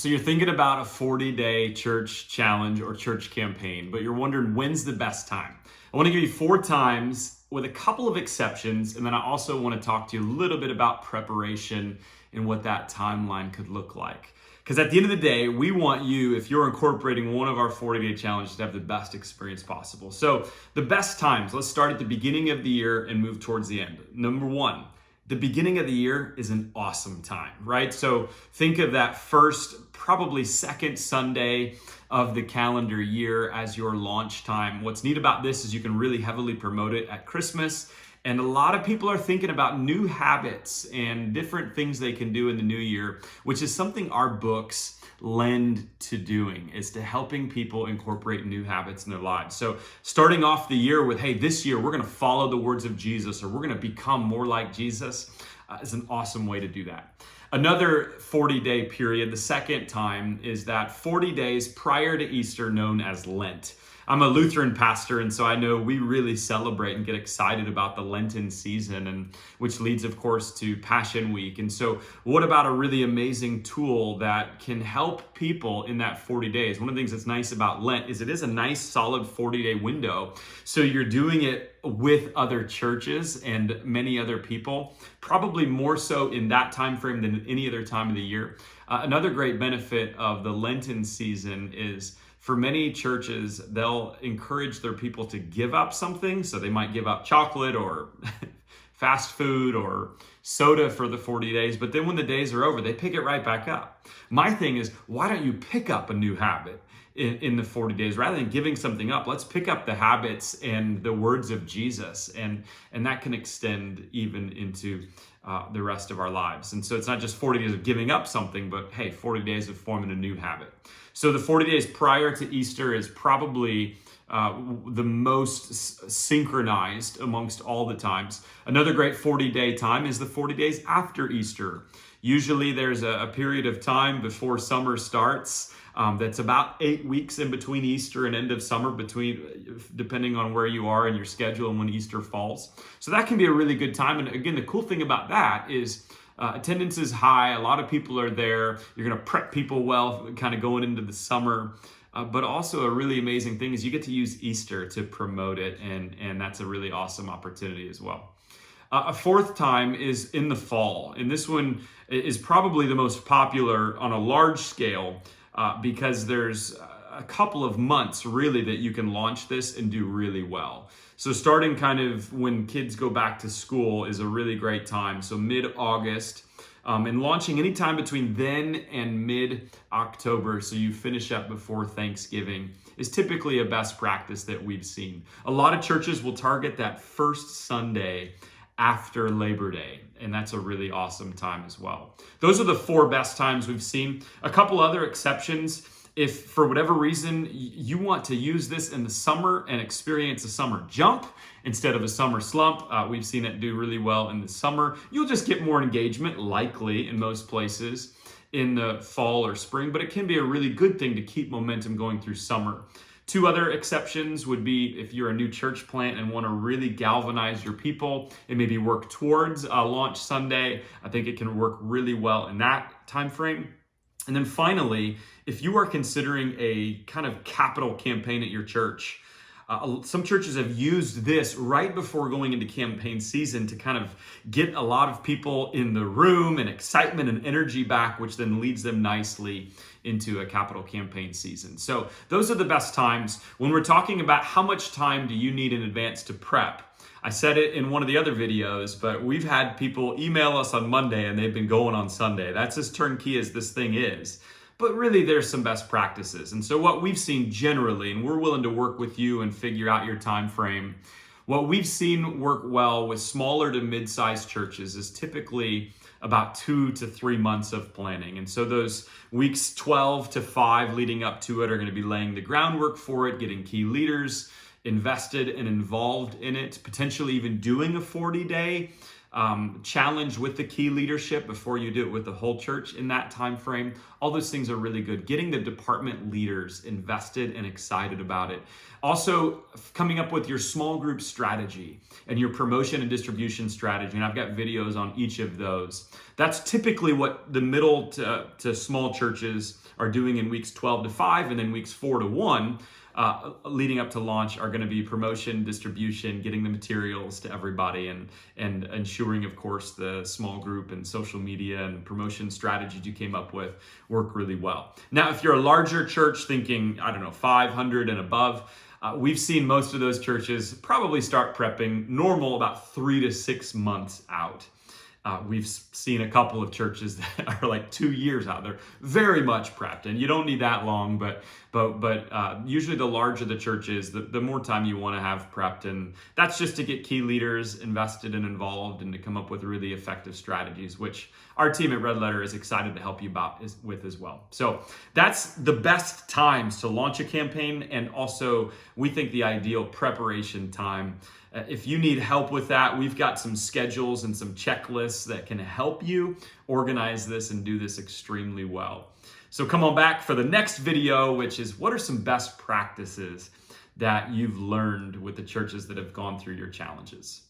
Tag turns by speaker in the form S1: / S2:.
S1: So you're thinking about a 40-day church challenge or church campaign, but you're wondering when's the best time. I want to give you 4 times with a couple of exceptions, and then I also want to talk to you a little bit about preparation and what that timeline could look like. Because at the end of the day, we want you, if you're incorporating one of our 40-day challenges, to have the best experience possible. So the best times, let's start at the beginning of the year and move towards the end. Number 1, the beginning of the year is an awesome time, right? So think of that first, probably second Sunday of the calendar year as your launch time. What's neat about this is you can really heavily promote it at Christmas. And a lot of people are thinking about new habits and different things they can do in the new year, which is something our books lend to doing, is to helping people incorporate new habits in their lives. So starting off the year with, hey, this year we're going to follow the words of Jesus, or we're going to become more like Jesus, is an awesome way to do that. Another 40-day period, the second time, is that 40 days prior to Easter, known as Lent. I'm a Lutheran pastor, and so I know we really celebrate and get excited about the Lenten season, and which leads, of course, to Passion Week. And so what about a really amazing tool that can help people in that 40 days? One of the things that's nice about Lent is it is a nice, solid 40-day window. So you're doing it with other churches and many other people, probably more so in that time frame than any other time of the year. Another great benefit of the Lenten season is, for many churches, they'll encourage their people to give up something. So they might give up chocolate or fast food or soda for the 40 days. But then when the days are over, they pick it right back up. My thing is, why don't you pick up a new habit in the 40 days? Rather than giving something up, let's pick up the habits and the words of Jesus. And that can extend even into the rest of our lives. And so it's not just 40 days of giving up something, but hey, 40 days of forming a new habit. So the 40 days prior to Easter is probably the most synchronized amongst all the times. Another great 40-day time is the 40 days after Easter. Usually there's a period of time before summer starts that's about 8 weeks in between Easter and end of summer, depending on where you are in your schedule and when Easter falls. So that can be a really good time. And again, the cool thing about that is attendance is high. A lot of people are there. You're going to prep people well, kind of going into the summer. But also a really amazing thing is you get to use Easter to promote it. And that's a really awesome opportunity as well. A fourth time is in the fall. And this one is probably the most popular on a large scale because there's a couple of months really that you can launch this and do really well. So starting kind of when kids go back to school is a really great time. So mid-August and launching anytime between then and mid-October, so you finish up before Thanksgiving, is typically a best practice that we've seen. A lot of churches will target that first Sunday after Labor Day, and that's a really awesome time as well. Those are the 4 best times we've seen. A couple other exceptions. If for whatever reason you want to use this in the summer and experience a summer jump instead of a summer slump, we've seen it do really well in the summer. You'll just get more engagement, likely in most places, in the fall or spring, but it can be a really good thing to keep momentum going through summer. 2 other exceptions would be if you're a new church plant and want to really galvanize your people and maybe work towards a launch Sunday. I think it can work really well in that time frame. And then finally, if you are considering a kind of capital campaign at your church, some churches have used this right before going into campaign season to kind of get a lot of people in the room and excitement and energy back, which then leads them nicely into a capital campaign season. So those are the best times. When we're talking about how much time do you need in advance to prep, I said it in one of the other videos, but we've had people email us on Monday and they've been going on Sunday. That's as turnkey as this thing is. But really, there's some best practices. And so what we've seen generally, and we're willing to work with you and figure out your time frame, what we've seen work well with smaller to mid-sized churches is typically about 2 to 3 months of planning. And so those weeks 12 to 5 leading up to it are going to be laying the groundwork for it, getting key leaders invested and involved in it, potentially even doing a 40-day challenge with the key leadership before you do it with the whole church in that time frame. All those things are really good. Getting the department leaders invested and excited about it. Also, coming up with your small group strategy and your promotion and distribution strategy. And I've got videos on each of those. That's typically what the middle to small churches are doing in weeks 12 to 5 and then weeks 4 to 1. Leading up to launch are going to be promotion, distribution, getting the materials to everybody, and ensuring, of course, the small group and social media and promotion strategies you came up with work really well. Now, if you're a larger church thinking, 500 and above, we've seen most of those churches probably start prepping normal about 3 to 6 months out. We've seen a couple of churches that are like 2 years out. They're very much prepped, and you don't need that long, but usually the larger the church is, the more time you want to have prepped, and that's just to get key leaders invested and involved and to come up with really effective strategies, which our team at Red Letter is excited to help you with as well. So that's the best times to launch a campaign, and also we think the ideal preparation time. If you need help with that, we've got some schedules and some checklists that can help you organize this and do this extremely well. So come on back for the next video, which is what are some best practices that you've learned with the churches that have gone through your challenges?